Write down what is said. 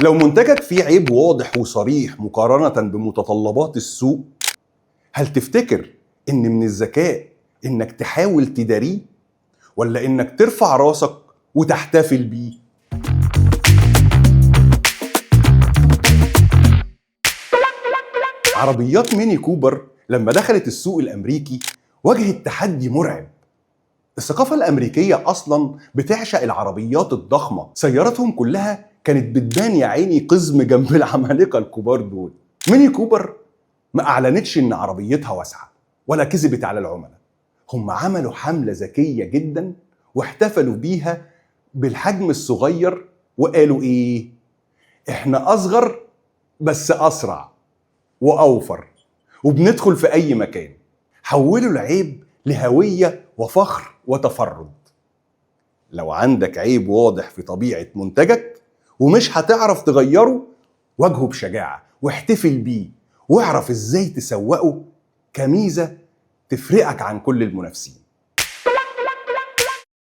لو منتجك فيه عيب واضح وصريح مقارنة بمتطلبات السوق، هل تفتكر إن من الذكاء إنك تحاول تداريه ولا إنك ترفع راسك وتحتفل بيه؟ عربيات ميني كوبر لما دخلت السوق الأمريكي واجهت تحدي مرعب. الثقافة الأمريكية أصلاً بتعشق العربيات الضخمة، سياراتهم كلها كانت بتبان يا عيني قزم جنب العمالقة الكبار دول. ميني كوبر ما أعلنتش إن عربيتها واسعة ولا كذبت على العملاء، هم عملوا حملة ذكية جداً واحتفلوا بيها بالحجم الصغير وقالوا إيه؟ إحنا أصغر بس أسرع وأوفر وبندخل في أي مكان. حولوا العيب لهوية وفخر وتفرد. لو عندك عيب واضح في طبيعة منتجك ومش هتعرف تغيره، واجهه بشجاعة واحتفل بيه واعرف ازاي تسوقه كميزة تفرقك عن كل المنافسين.